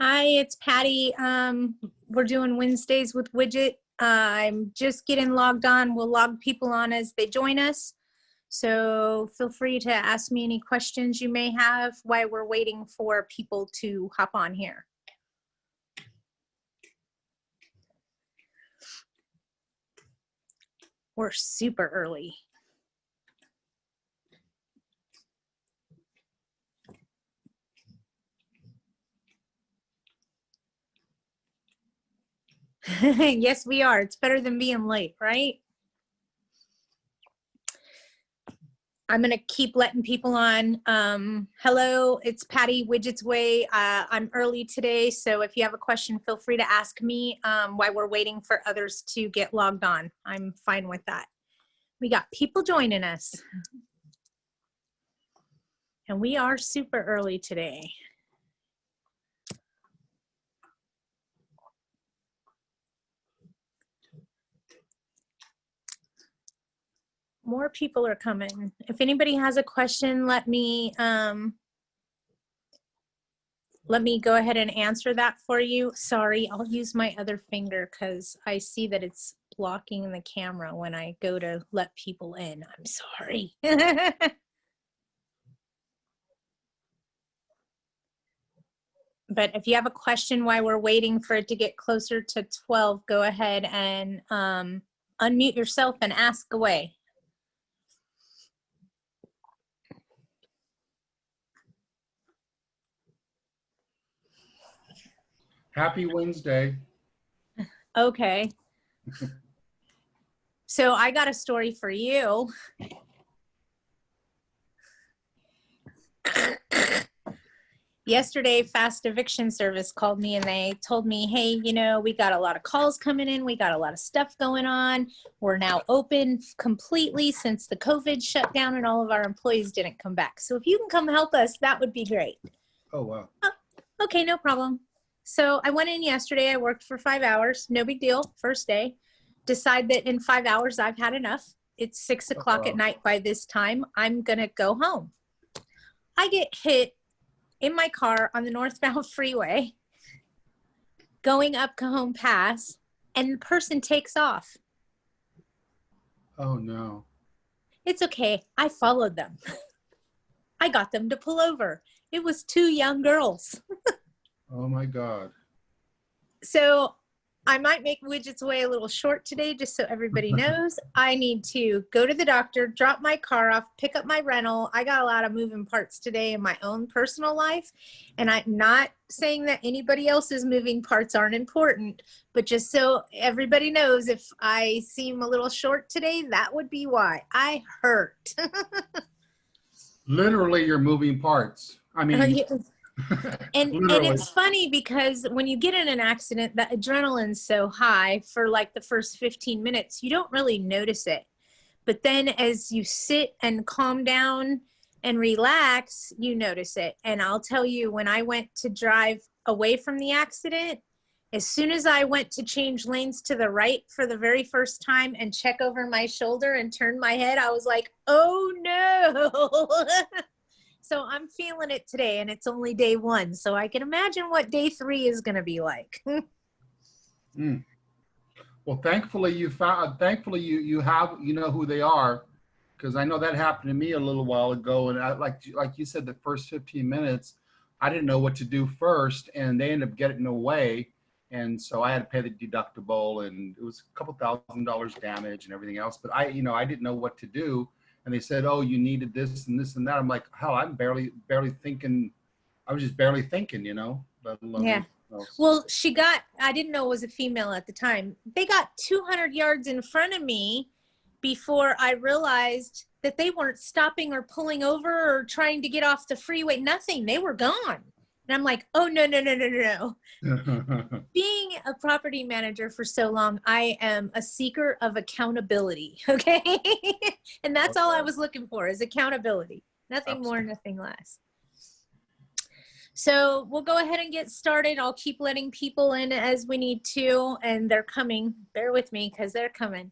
Hi, it's Patty. We're doing Wednesdays with Widget. I'm just getting logged on. We'll log people on as they join us. So feel free to ask me any questions you may have while we're waiting for people to hop on here. We're super early. Yes, we are. It's better than being late, right? I'm going to keep letting people on. Hello, it's Patty, Widget's Way. I'm early today, so if you have a question, feel free to ask me while we're waiting for others to get logged on. I'm fine with that. We got people joining us. And we are super early today. More people are coming. If anybody has a question, let me go ahead and answer that for you. Sorry, I'll use my other finger because I see that it's blocking the camera when I go to let people in. I'm sorry. But if you have a question while we're waiting for it to get closer to 12, go ahead and unmute yourself and ask away. Happy Wednesday. Okay. So I got a story for you. Yesterday, Fast Eviction Service called me and they told me, hey, you know, we got a lot of calls coming in. We got a lot of stuff going on. We're now open completely since the COVID shut down and all of our employees didn't come back. So if you can come help us, that would be great. Oh, wow. Oh, okay, no problem. So I went in yesterday. I worked for 5 hours. No big deal. First day. Decide that in 5 hours, I've had enough. It's 6 o'clock at night by this time. I'm going to go home. I get hit in my car on the northbound freeway going up Cajon Pass, and the person takes off. Oh, no. It's okay. I followed them. I got them to pull over. It was 2 young girls. Oh, my God. So I might make Widget's Way a little short today, just so everybody knows. I need to go to the doctor, drop my car off, pick up my rental. I got a lot of moving parts today in my own personal life. And I'm not saying that anybody else's moving parts aren't important, but just so everybody knows, if I seem a little short today, that would be why. I hurt. Literally, you're moving parts. I mean, And it's funny because when you get in an accident, the adrenaline's so high for like the first 15 minutes, you don't really notice it. But then as you sit and calm down and relax, you notice it. And I'll tell you, when I went to drive away from the accident, as soon as I went to change lanes to the right for the very first time and check over my shoulder and turn my head, I was like, oh no. So I'm feeling it today, and it's only day 1. So I can imagine what day 3 is going to be like. Well, thankfully you found, you have, you know who they are, because I know that happened to me a little while ago. And I, like you said, the first 15 minutes, I didn't know what to do first, and they ended up getting away. And so I had to pay the deductible, and it was a couple $1,000 damage and everything else. But I didn't know what to do. And they said, oh, you needed this and this and that. I'm like, hell, I'm barely thinking. I was just barely thinking, let alone Yeah. Well, I didn't know it was a female at the time. They got 200 yards in front of me before I realized that they weren't stopping or pulling over or trying to get off the freeway. Nothing. They were gone. And I'm like, oh, no. Being a property manager for so long, I am a seeker of accountability, okay? And that's all I was looking for, is accountability. Nothing more, nothing less. So we'll go ahead and get started. I'll keep letting people in as we need to, and they're coming. Bear with me because they're coming.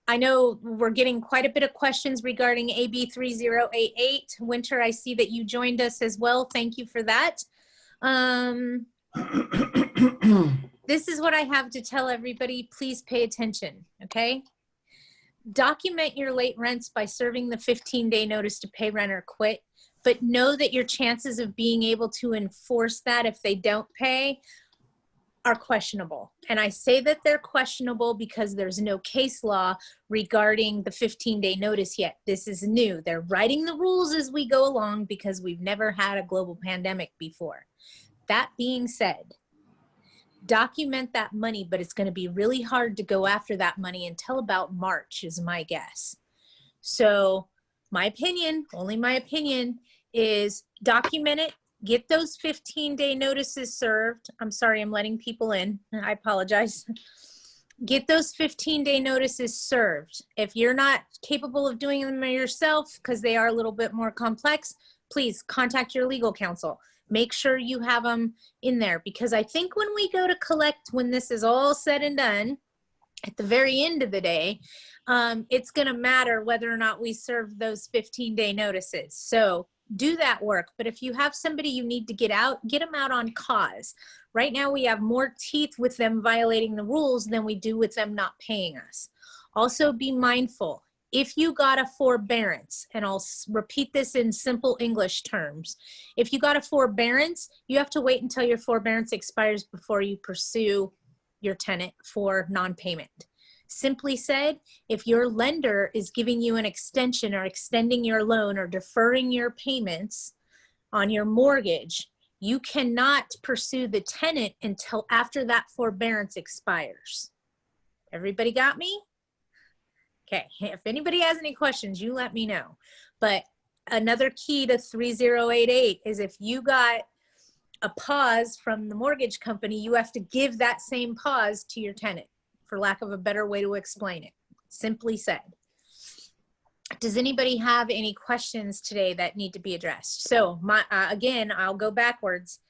I know we're getting quite a bit of questions regarding AB 3088. Winter, I see that you joined us as well. Thank you for that. Um, this is what I have to tell everybody. Please pay attention, okay? Document your late rents by serving the 15-day notice to pay rent or quit, but know that your chances of being able to enforce that if they don't pay are questionable. And I say that they're questionable because there's no case law regarding the 15-day notice yet. This is new. They're writing the rules as we go along because we've never had a global pandemic before. That being said, document that money, but it's going to be really hard to go after that money until about March is my guess. So my opinion, only my opinion, is document it, get those 15-day notices served. I'm sorry, I'm letting people in. I apologize. Get those 15-day notices served. If you're not capable of doing them yourself, because they are a little bit more complex, please contact your legal counsel. Make sure you have them in there, because I think when we go to collect, when this is all said and done, at the very end of the day, it's going to matter whether or not we serve those 15-day notices. So do that work. But if you have somebody you need to get out, get them out on cause. Right now, we have more teeth with them violating the rules than we do with them not paying us. Also, be mindful. If you got a forbearance, and I'll repeat this in simple English terms, if you got a forbearance, you have to wait until your forbearance expires before you pursue your tenant for non-payment. Simply said, if your lender is giving you an extension or extending your loan or deferring your payments on your mortgage, you cannot pursue the tenant until after that forbearance expires. Everybody got me? Okay, if anybody has any questions, you let me know. But another key to 3088 is if you got a pause from the mortgage company, you have to give that same pause to your tenant, for lack of a better way to explain it. Simply said. Does anybody have any questions today that need to be addressed? So again, I'll go backwards.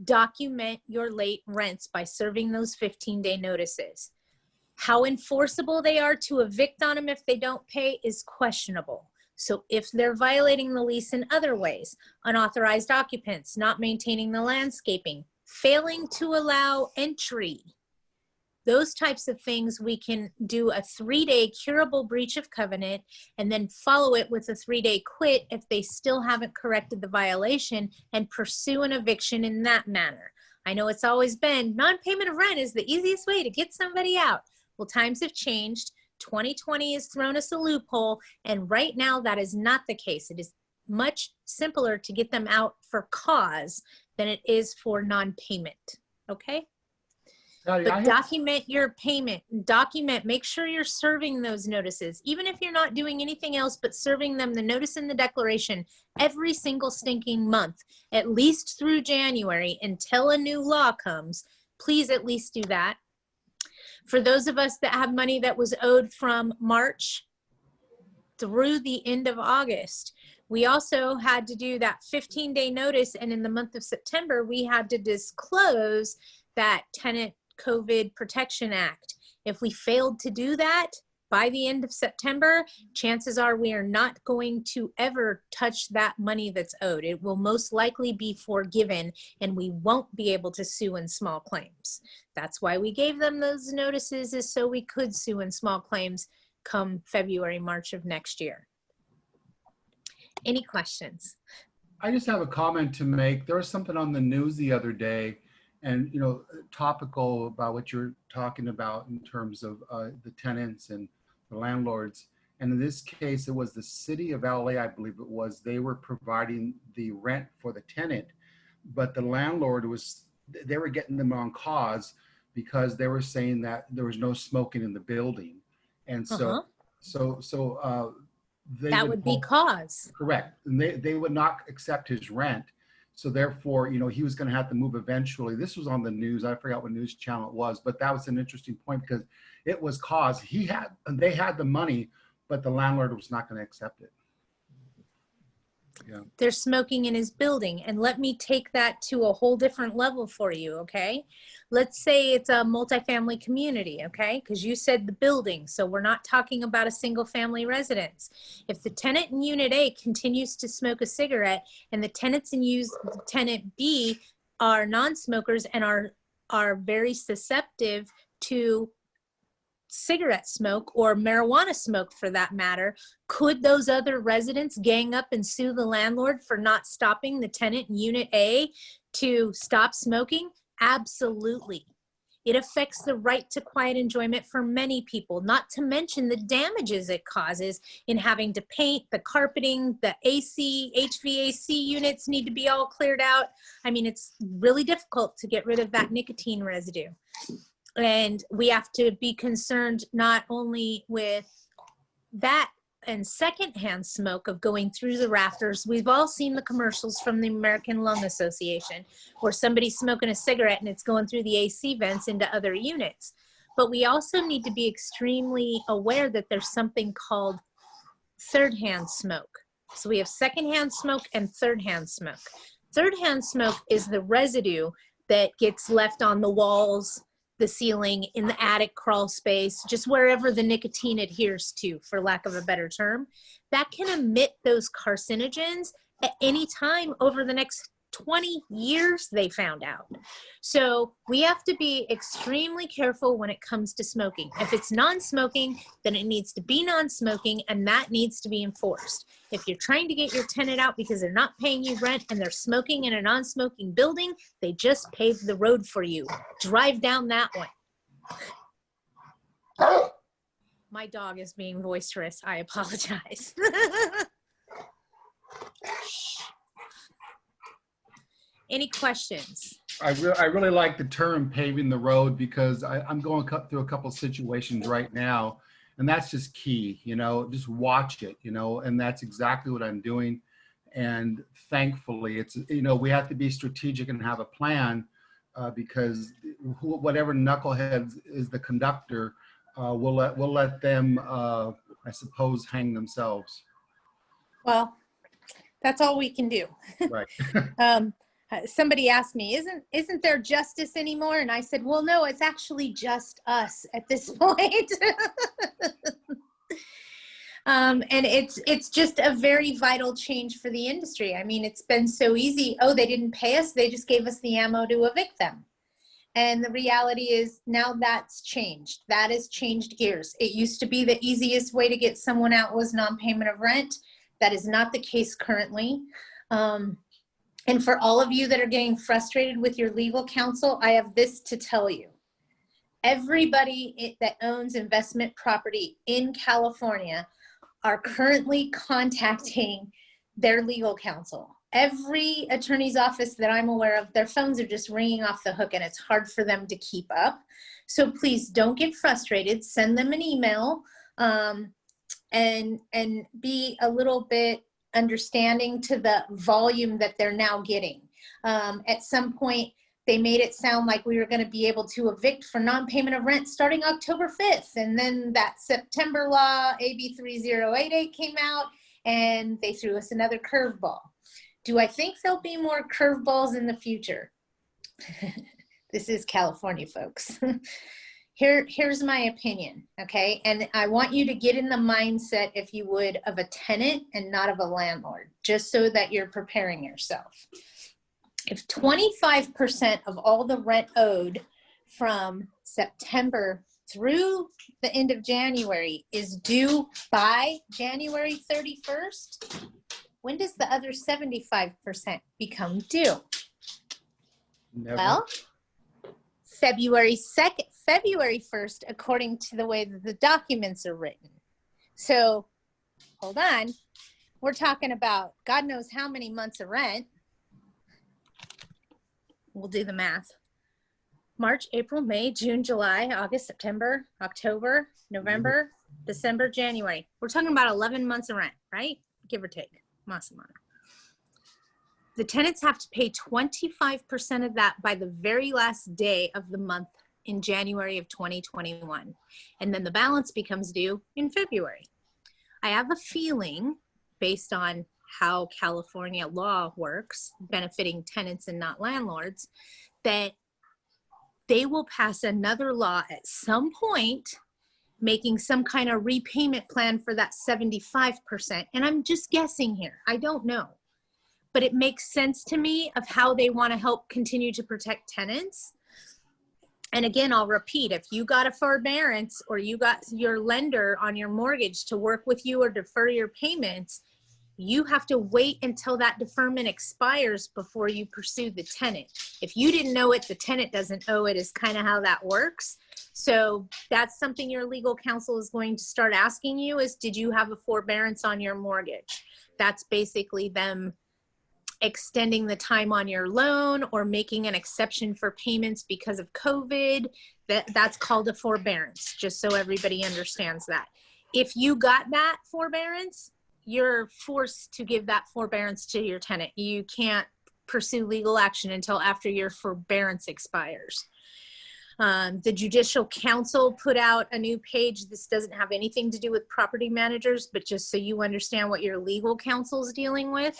Document your late rents by serving those 15-day notices. How enforceable they are to evict on them if they don't pay is questionable. So if they're violating the lease in other ways, unauthorized occupants, not maintaining the landscaping, failing to allow entry, those types of things, we can do a 3-day curable breach of covenant and then follow it with a 3-day quit if they still haven't corrected the violation, and pursue an eviction in that manner. I know it's always been non-payment of rent is the easiest way to get somebody out. Well, times have changed. 2020 has thrown us a loophole, and right now that is not the case. It is much simpler to get them out for cause than it is for non-payment, okay? But document your payment, make sure you're serving those notices, even if you're not doing anything else but serving them the notice and the declaration every single stinking month, at least through January until a new law comes. Please at least do that. For those of us that have money that was owed from March through the end of August, we also had to do that 15-day notice. And in the month of September, we had to disclose that Tenant Protection Act. If we failed to do that by the end of September, chances are we are not going to ever touch that money that's owed. It will most likely be forgiven, and we won't be able to sue in small claims. That's why we gave them those notices, is so we could sue in small claims come February, March of next year. Any questions? I just have a comment to make. There was something on the news the other day, and topical about what you're talking about in terms of the tenants and the landlords. And in this case, it was the city of LA, I believe it was. They were providing the rent for the tenant, but the landlord they were getting them on cause because they were saying that there was no smoking in the building, and so that would be cause. Correct, and they would not accept his rent. So therefore, he was going to have to move eventually. This was on the news. I forgot what news channel it was, but that was an interesting point because it was cause they had the money, but the landlord was not going to accept it. Yeah. They're smoking in his building. And let me take that to a whole different level for you, okay? Let's say it's a multifamily community, okay? Because you said the building, so we're not talking about a single family residence. If the tenant in Unit A continues to smoke a cigarette and the tenants in Tenant B are non-smokers and are very susceptible to cigarette smoke or marijuana smoke for that matter, could those other residents gang up and sue the landlord for not stopping the tenant in Unit A to stop smoking? Absolutely. It affects the right to quiet enjoyment for many people, not to mention the damages it causes in having to paint the carpeting, the AC, HVAC units need to be all cleared out. I mean, it's really difficult to get rid of that nicotine residue. And we have to be concerned not only with that and secondhand smoke of going through the rafters. We've all seen the commercials from the American Lung Association where somebody's smoking a cigarette and it's going through the AC vents into other units. But we also need to be extremely aware that there's something called third-hand smoke. So we have secondhand smoke and third-hand smoke. Third-hand smoke is the residue that gets left on the walls, the ceiling, in the attic crawl space, just wherever the nicotine adheres to, for lack of a better term, that can emit those carcinogens at any time over the next 20 years, they found out. So we have to be extremely careful when it comes to smoking. If it's non-smoking, then it needs to be non-smoking, and that needs to be enforced. If you're trying to get your tenant out because they're not paying you rent and they're smoking in a non-smoking building, they just paved the road for you. Drive down that one. My dog is being boisterous. I apologize. Any questions? I really like the term paving the road because I'm going through a couple of situations right now, and that's just key, you know, just watch it, you know, and that's exactly what I'm doing. And thankfully, it's, you know, we have to be strategic and have a plan because whatever knucklehead is the conductor, we'll let them, I suppose, hang themselves. Well, that's all we can do. Right. Somebody asked me, isn't there justice anymore? And I said, well, no, it's actually just us at this point. And it's just a very vital change for the industry. I mean, it's been so easy. Oh, they didn't pay us. They just gave us the ammo to evict them. And the reality is now that's changed. That has changed gears. It used to be the easiest way to get someone out was non-payment of rent. That is not the case currently. And for all of you that are getting frustrated with your legal counsel, I have this to tell you. Everybody that owns investment property in California are currently contacting their legal counsel. Every attorney's office that I'm aware of, their phones are just ringing off the hook and it's hard for them to keep up. So please don't get frustrated. Send them an email and be a little bit understanding to the volume that they're now getting. At some point, they made it sound like we were going to be able to evict for non-payment of rent starting October 5th. And then that September law, AB 3088 came out and they threw us another curveball. Do I think there'll be more curveballs in the future? This is California, folks. Here's my opinion, okay? And I want you to get in the mindset, if you would, of a tenant and not of a landlord, just so that you're preparing yourself. If 25% of all the rent owed from September through the end of January is due by January 31st, when does the other 75% become due? Never. Well, February 1st, according to the way that the documents are written. So, hold on. We're talking about God knows how many months of rent. We'll do the math. March, April, May, June, July, August, September, October, November, December, January. We're talking about 11 months of rent, right? Give or take. Masamana. The tenants have to pay 25% of that by the very last day of the month in January of 2021. And then the balance becomes due in February. I have a feeling, based on how California law works, benefiting tenants and not landlords, that they will pass another law at some point making some kind of repayment plan for that 75%. And I'm just guessing here. I don't know. but it makes sense to me of how they want to help continue to protect tenants. And again, I'll repeat, if you got a forbearance or you got your lender on your mortgage to work with you or defer your payments, you have to wait until that deferment expires before you pursue the tenant. If you didn't know it, the tenant doesn't owe it, is kind of how that works. So that's something your legal counsel is going to start asking you is, did you have a forbearance on your mortgage? That's basically them extending the time on your loan or making an exception for payments because of COVID. That's called a forbearance, just so everybody understands that. If you got that forbearance, you're forced to give that forbearance to your tenant. You can't pursue legal action until after your forbearance expires. The Judicial Council put out a new page. This doesn't have anything to do with property managers, but just so you understand what your legal counsel is dealing with,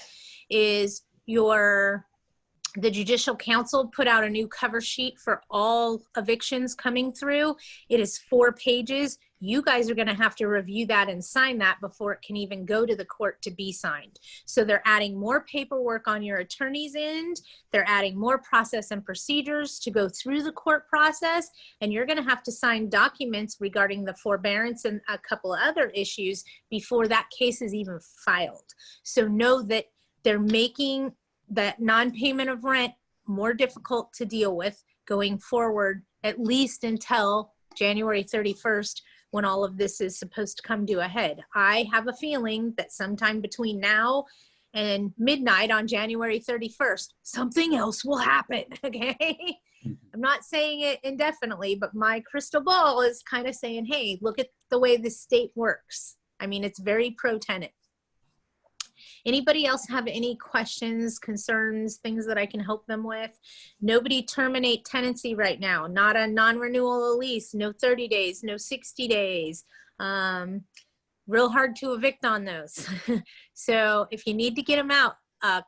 is the Judicial Council put out a new cover sheet for all evictions coming through. It is 4 pages. You guys are going to have to review that and sign that before it can even go to the court to be signed. So they're adding more paperwork on your attorney's end. They're adding more process and procedures to go through the court process. And you're going to have to sign documents regarding the forbearance and a couple of other issues before that case is even filed. So know that they're making that non-payment of rent more difficult to deal with going forward, at least until January 31st, when all of this is supposed to come to a head. I have a feeling that sometime between now and midnight on January 31st, something else will happen, okay? I'm not saying it indefinitely, but my crystal ball is kind of saying, hey, look at the way the state works. I mean, it's very pro-tenant. Anybody else have any questions, concerns, things that I can help them with? Nobody terminate tenancy right now. Not a non-renewal lease, no 30 days, no 60 days. Real hard to evict on those. So if you need to get them out,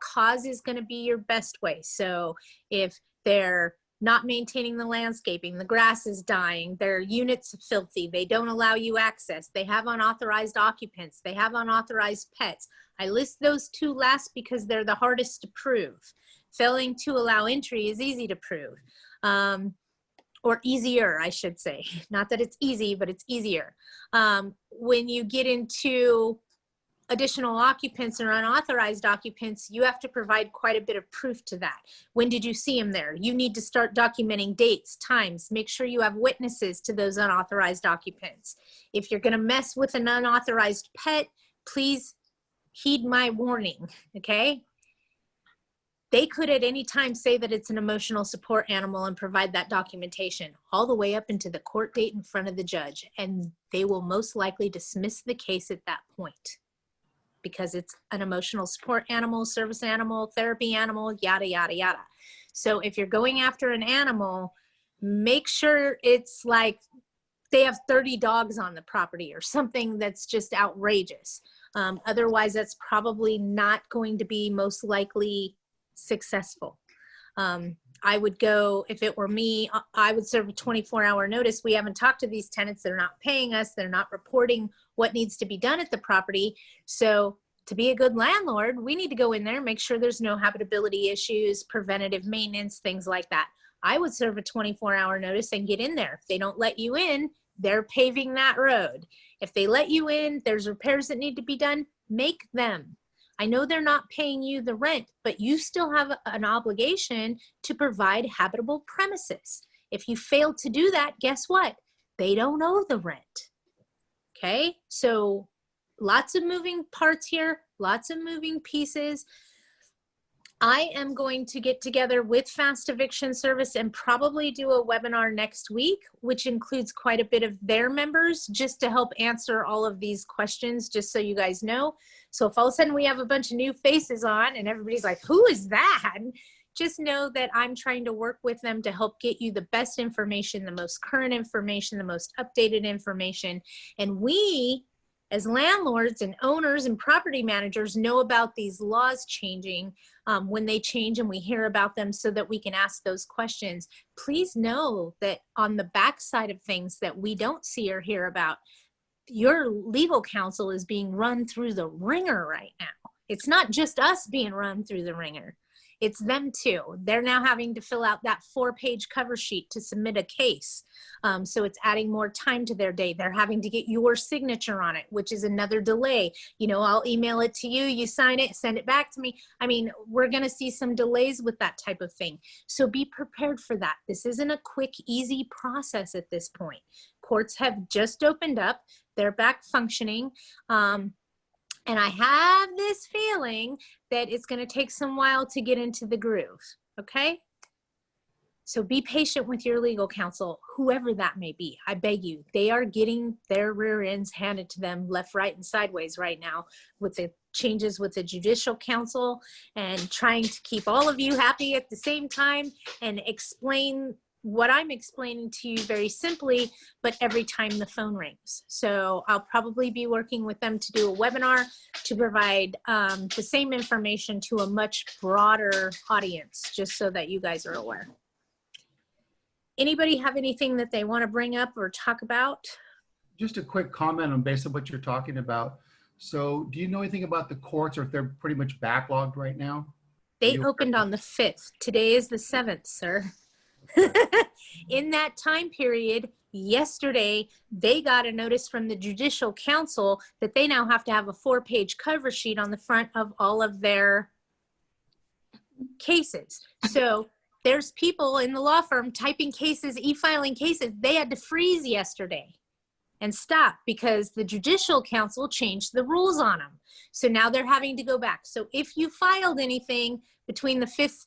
cause is going to be your best way. So if they're not maintaining the landscaping, the grass is dying, their units are filthy, they don't allow you access, they have unauthorized occupants, they have unauthorized pets. I list those 2 last because they're the hardest to prove. Failing to allow entry is easy to prove, or easier, I should say. Not that it's easy, but it's easier. When you get into additional occupants or unauthorized occupants, you have to provide quite a bit of proof to that. When did you see them there? You need to start documenting dates, times, make sure you have witnesses to those unauthorized occupants. If you're gonna mess with an unauthorized pet, please heed my warning, okay? They could at any time say that it's an emotional support animal and provide that documentation all the way up into the court date in front of the judge, and they will most likely dismiss the case at that point, because it's an emotional support animal, service animal, therapy animal, yada, yada, yada. So if you're going after an animal, make sure it's like they have 30 dogs on the property or something that's just outrageous. Otherwise, that's probably not going to be most likely successful. I would go, if it were me, I would serve a 24-hour notice. We haven't talked to these tenants. They're not paying us. They're not reporting what needs to be done at the property. So to be a good landlord, we need to go in there and make sure there's no habitability issues, preventative maintenance, things like that. I would serve a 24-hour notice and get in there. If they don't let you in, they're paving that road. If they let you in, there's repairs that need to be done, make them. I know they're not paying you the rent, but you still have an obligation to provide habitable premises. If you fail to do that, guess what? They don't owe the rent. Okay, so lots of moving parts here, lots of moving pieces. I am going to get together with Fast Eviction Service and probably do a webinar next week, which includes quite a bit of their members, just to help answer all of these questions, just so you guys know. So if all of a sudden we have a bunch of new faces on and everybody's like, who is that? Just know that I'm trying to work with them to help get you the best information, the most current information, the most updated information. And we, as landlords and owners and property managers, know about these laws changing when they change, and we hear about them so that we can ask those questions. Please know that on the backside of things that we don't see or hear about, your legal counsel is being run through the ringer right now. It's not just us being run through the ringer. It's them too. They're now having to fill out that 4-page cover sheet to submit a case. So it's adding more time to their day. They're having to get your signature on it, which is another delay. You know, I'll email it to you, you sign it, send it back to me. I mean, we're going to see some delays with that type of thing. So be prepared for that. This isn't a quick, easy process at this point. Courts have just opened up. They're back functioning. And I have this feeling that it's going to take some while to get into the groove, okay? So be patient with your legal counsel, whoever that may be. I beg you, they are getting their rear ends handed to them left, right, and sideways right now with the changes with the judicial council and trying to keep all of you happy at the same time and explain what I'm explaining to you very simply, but every time the phone rings. So I'll probably be working with them to do a webinar to provide the same information to a much broader audience, just so that you guys are aware. Anybody have anything that they want to bring up or talk about? Just a quick comment on based on what you're talking about. So do you know anything about the courts, or if they're pretty much backlogged right now? They opened on the 5th. Today is the 7th, sir. In that time period, yesterday, they got a notice from the Judicial Council that they now have to have a 4-page cover sheet on the front of all of their cases. So there's people in the law firm typing cases, e-filing cases. They had to freeze yesterday and stop because the Judicial Council changed the rules on them. So now they're having to go back. So if you filed anything between the 5th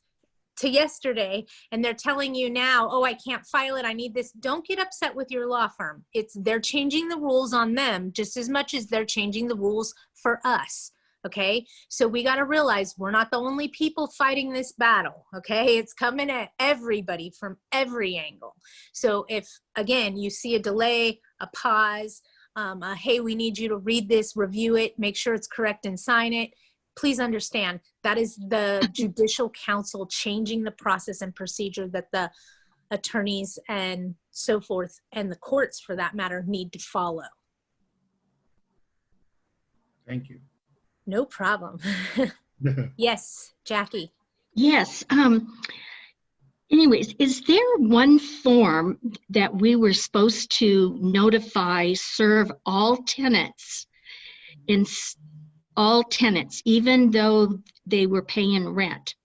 to yesterday and they're telling you now, oh, I can't file it, I need this, don't get upset with your law firm. They're changing the rules on them just as much as they're changing the rules for us. Okay, so we got to realize we're not the only people fighting this battle. Okay, it's coming at everybody from every angle. So if, again, you see a delay, a pause, hey, we need you to read this, review it, make sure it's correct and sign it, please understand that is the Judicial Council changing the process and procedure that the attorneys and so forth, and the courts for that matter, need to follow. Thank you. No problem. Yes, Jackie. Yes. Anyways, is there one form that we were supposed to notify, serve all tenants, even though they were paying rent?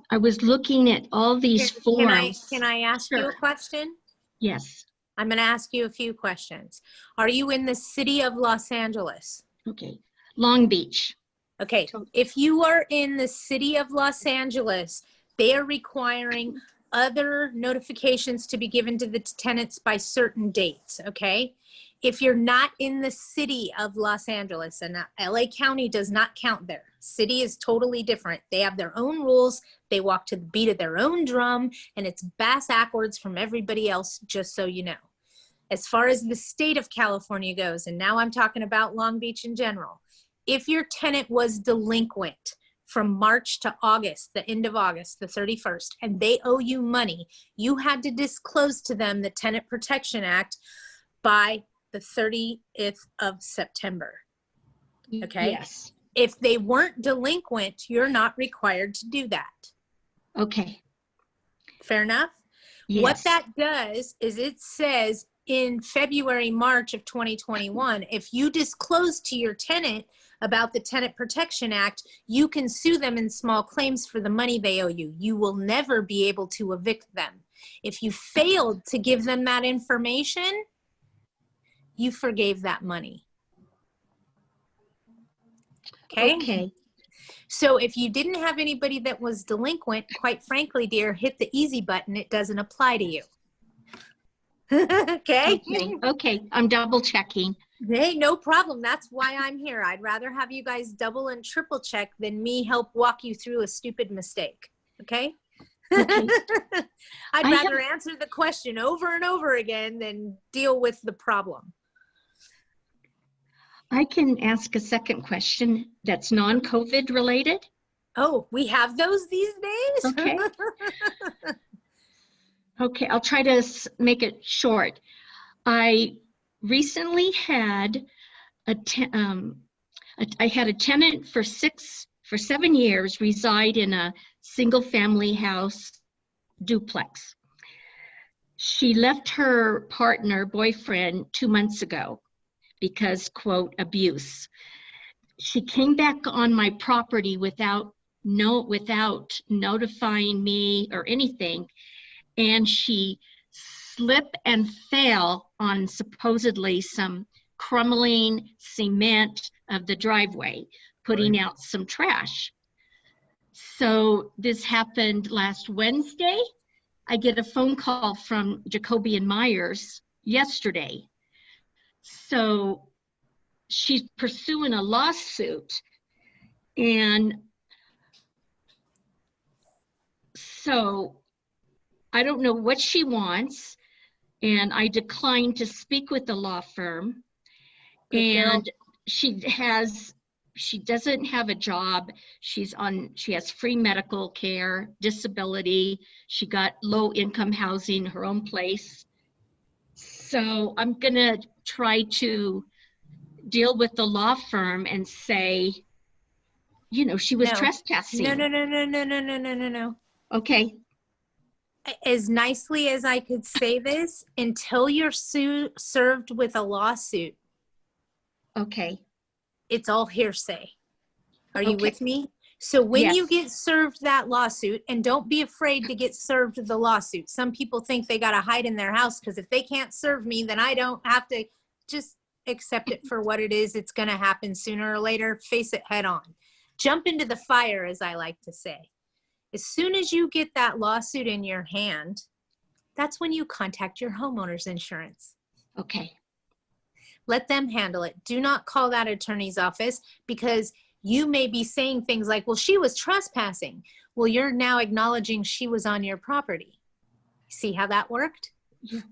I was looking at all these forms. Can I ask you a question? Yes. I'm going to ask you a few questions. Are you in the city of Los Angeles? Okay. Long Beach. Okay. If you are in the city of Los Angeles, they are requiring other notifications to be given to the tenants by certain dates. Okay. If you're not in the city of Los Angeles, and LA County does not count there. City is totally different. They have their own rules. They walk to the beat of their own drum, and it's bass backwards from everybody else, just so you know. As far as the state of California goes, and now I'm talking about Long Beach in general, if your tenant was delinquent from March to August, the end of August, the 31st, and they owe you money, you had to disclose to them the Tenant Protection Act by the 30th of September. Okay? Yes. If they weren't delinquent, you're not required to do that. Okay. Fair enough? Yes. What that does is it says in February, March of 2021, if you disclose to your tenant about the Tenant Protection Act, you can sue them in small claims for the money they owe you. You will never be able to evict them. If you failed to give them that information, you forgave that money. Okay? Okay. So if you didn't have anybody that was delinquent, quite frankly, dear, hit the easy button. It doesn't apply to you. Okay? Okay. I'm double checking. Hey, no problem. That's why I'm here. I'd rather have you guys double and triple check than me help walk you through a stupid mistake. Okay? Okay. I'd rather answer the question over and over again than deal with the problem. I can ask a second question that's non-COVID related. Oh, we have those these days? Okay. Okay, I'll try to make it short. I recently had I had a tenant for 7 years reside in a single family house duplex. She left her boyfriend 2 months ago because, quote, abuse. She came back on my property without notifying me or anything, and she slipped and fell on supposedly some crumbling cement of the driveway, putting out some trash. So this happened last Wednesday. I get a phone call from Jacoby and Myers yesterday. So she's pursuing a lawsuit. And so I don't know what she wants. And I declined to speak with the law firm. And she doesn't have a job. She has free medical care, disability. She got low income housing, her own place. So I'm gonna try to deal with the law firm and say, she was trespassing. No. Okay. As nicely as I could say this, until you're served with a lawsuit, Okay. it's all hearsay. Are you Okay. with me? So when Yes. you get served that lawsuit, and don't be afraid to get served the lawsuit. Some people think they got to hide in their house because if they can't serve me, then I don't have to. Just accept it for what it is. It's going to happen sooner or later. Face it head on. Jump into the fire, as I like to say. As soon as you get that lawsuit in your hand, that's when you contact your homeowner's insurance. Okay. Let them handle it. Do not call that attorney's office, because you may be saying things like, well, she was trespassing. Well, you're now acknowledging she was on your property. See how that worked?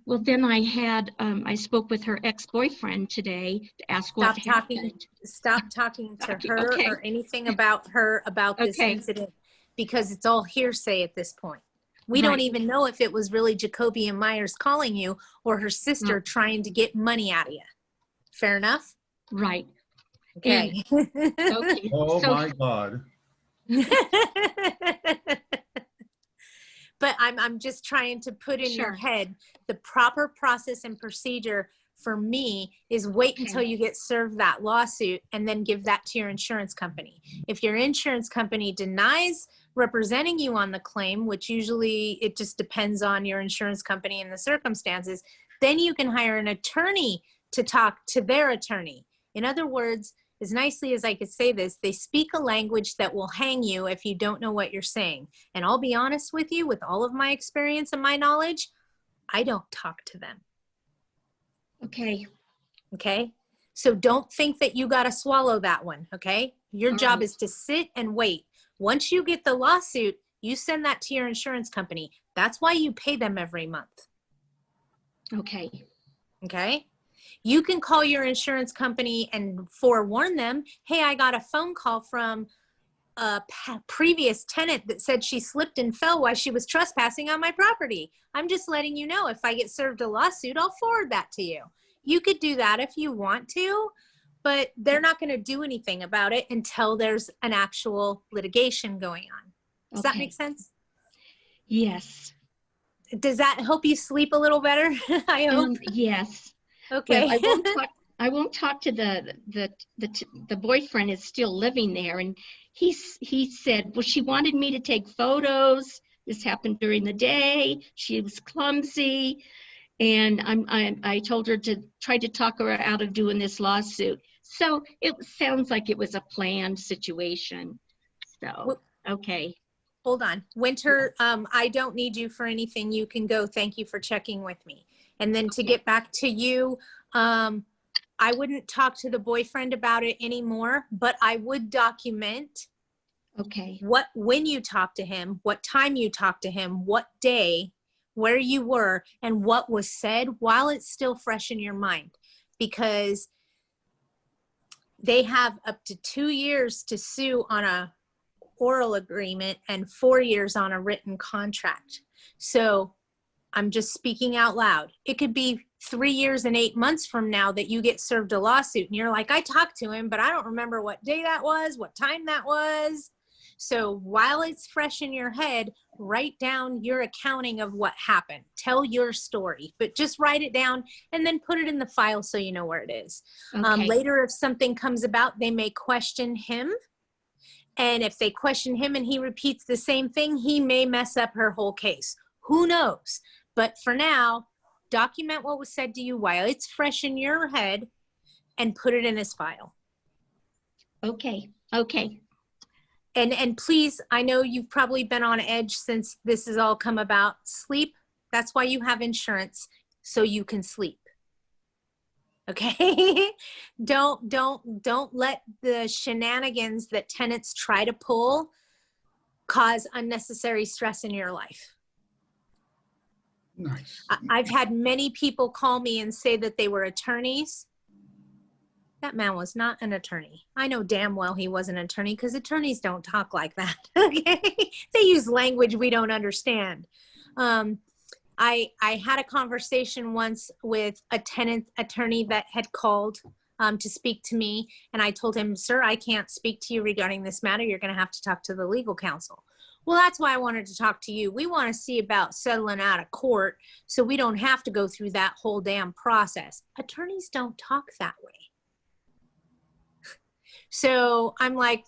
Well, then I spoke with her ex-boyfriend today to ask what happened. Stop talking to her Okay. or anything about her about this Okay. incident, because it's all hearsay at this point. We don't even know if it was really Jacoby and Myers calling you or her sister trying to get money out of you. Fair enough? Right. Okay. Okay. Oh So- my God. But I'm just trying to put in your head the proper process and procedure for me is wait until you get served that lawsuit and then give that to your insurance company. If your insurance company denies representing you on the claim, which usually it just depends on your insurance company and the circumstances, then you can hire an attorney to talk to their attorney. In other words, as nicely as I could say this, they speak a language that will hang you if you don't know what you're saying. And I'll be honest with you, with all of my experience and my knowledge, I don't talk to them. Okay. Okay? So don't think that you got to swallow that one, okay? Your job is to sit and wait. Once you get the lawsuit, you send that to your insurance company. That's why you pay them every month. Okay. Okay? You can call your insurance company and forewarn them, hey, I got a phone call from a previous tenant that said she slipped and fell while she was trespassing on my property. I'm just letting you know, if I get served a lawsuit, I'll forward that to you. You could do that if you want to, but they're not going to do anything about it until there's an actual litigation going on. Does that make sense? Yes. Does that help you sleep a little better? I hope. Yes. Okay. Well, I won't talk to the boyfriend is still living there, and he said, well, she wanted me to take photos. This happened during the day. She was clumsy, and I told her to try to talk her out of doing this lawsuit. So it sounds like it was a planned situation. So okay. Hold on. Winter, I don't need you for anything. You can go. Thank you for checking with me. And then to get back to you, I wouldn't talk to the boyfriend about it anymore, but I would document when you talk to him, what time you talked to him, what day, where you were, and what was said while it's still fresh in your mind. Because they have up to 2 years to sue on a oral agreement and 4 years on a written contract. So I'm just speaking out loud. It could be 3 years and 8 months from now that you get served a lawsuit and you're like, I talked to him, but I don't remember what day that was, what time that was. So while it's fresh in your head, write down your accounting of what happened. Tell your story, but just write it down and then put it in the file so you know where it is. Okay. Later, if something comes about, they may question him. And if they question him and he repeats the same thing, he may mess up her whole case. Who knows? But for now, document what was said to you while it's fresh in your head and put it in his file. Okay. Okay. And please, I know you've probably been on edge since this has all come about. Sleep. That's why you have insurance, so you can sleep. Okay? Don't let the shenanigans that tenants try to pull cause unnecessary stress in your life. Nice. I've had many people call me and say that they were attorneys. That man was not an attorney. I know damn well he was an attorney because attorneys don't talk like that. Okay? They use language we don't understand. I had a conversation once with a tenant attorney that had called to speak to me. And I told him, sir, I can't speak to you regarding this matter. You're going to have to talk to the legal counsel. Well, that's why I wanted to talk to you. We want to see about settling out of court so we don't have to go through that whole damn process. Attorneys don't talk that way. So I'm like,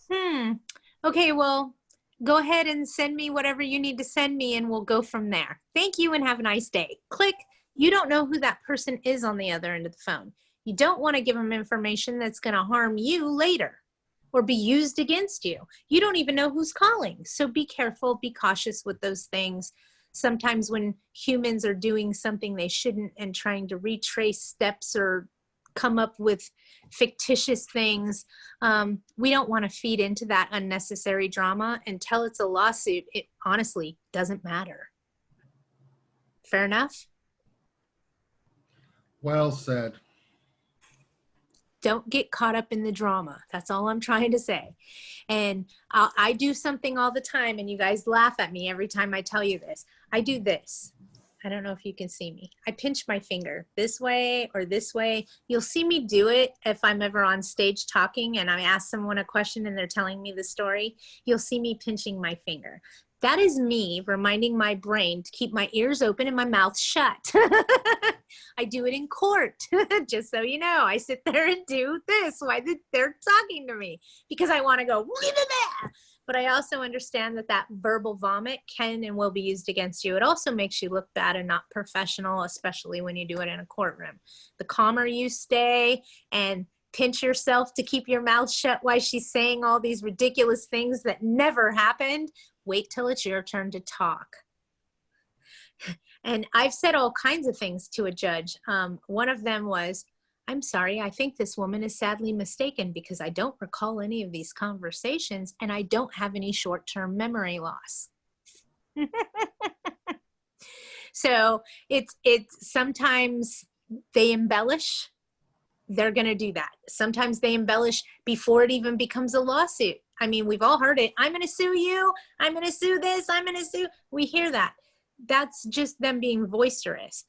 okay, well, go ahead and send me whatever you need to send me and we'll go from there. Thank you and have a nice day. Click. You don't know who that person is on the other end of the phone. You don't want to give them information that's going to harm you later or be used against you. You don't even know who's calling. So be careful, be cautious with those things. Sometimes when humans are doing something they shouldn't and trying to retrace steps or come up with fictitious things, we don't want to feed into that unnecessary drama. Until it's a lawsuit, it honestly doesn't matter. Fair enough? Well said. Don't get caught up in the drama. That's all I'm trying to say. And I do something all the time, and you guys laugh at me every time I tell you this. I do this. I don't know if you can see me. I pinch my finger this way or this way. You'll see me do it if I'm ever on stage talking and I ask someone a question and they're telling me the story. You'll see me pinching my finger. That is me reminding my brain to keep my ears open and my mouth shut. I do it in court, just so you know. I sit there and do this while they're talking to me because I want to go, but I also understand that that verbal vomit can and will be used against you. It also makes you look bad and not professional, especially when you do it in a courtroom. The calmer you stay and pinch yourself to keep your mouth shut while she's saying all these ridiculous things that never happened, wait till it's your turn to talk. And I've said all kinds of things to a judge. One of them was, I'm sorry, I think this woman is sadly mistaken because I don't recall any of these conversations and I don't have any short-term memory loss. So it's sometimes they embellish. They're going to do that. Sometimes they embellish before it even becomes a lawsuit. I mean, we've all heard it. I'm going to sue you. I'm going to sue this. I'm going to sue. We hear that. That's just them being boisterous.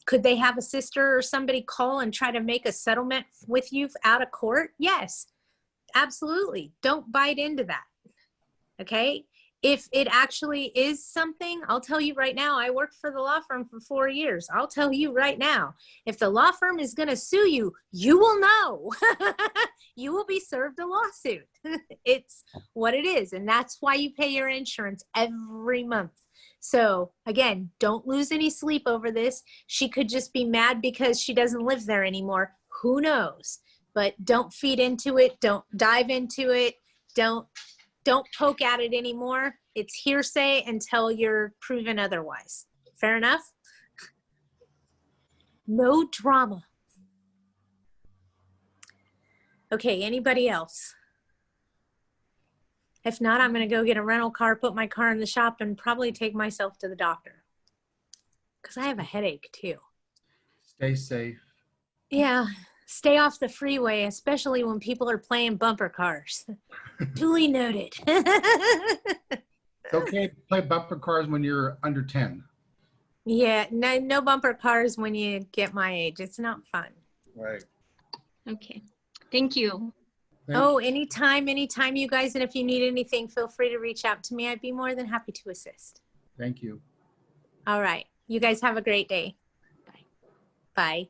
Could they have a sister or somebody call and try to make a settlement with you out of court? Yes, absolutely. Don't bite into that. Okay. If it actually is something, I'll tell you right now, I worked for the law firm for 4 years. I'll tell you right now, if the law firm is going to sue you, you will know. You will be served a lawsuit. It's what it is. And that's why you pay your insurance every month. So again, don't lose any sleep over this. She could just be mad because she doesn't live there anymore. Who knows? But don't feed into it. Don't dive into it. Don't poke at it anymore. It's hearsay until you're proven otherwise. Fair enough? No drama. Okay, anybody else? If not, I'm going to go get a rental car, put my car in the shop, and probably take myself to the doctor. Because I have a headache, too. Stay safe. Yeah, stay off the freeway, especially when people are playing bumper cars. Duly noted. It's okay to play bumper cars when you're under 10. Yeah, no bumper cars when you get my age. It's not fun. Right. Okay, thank you. Oh, anytime you guys, and if you need anything, feel free to reach out to me. I'd be more than happy to assist. Thank you. All right. You guys have a great day. Bye. Bye.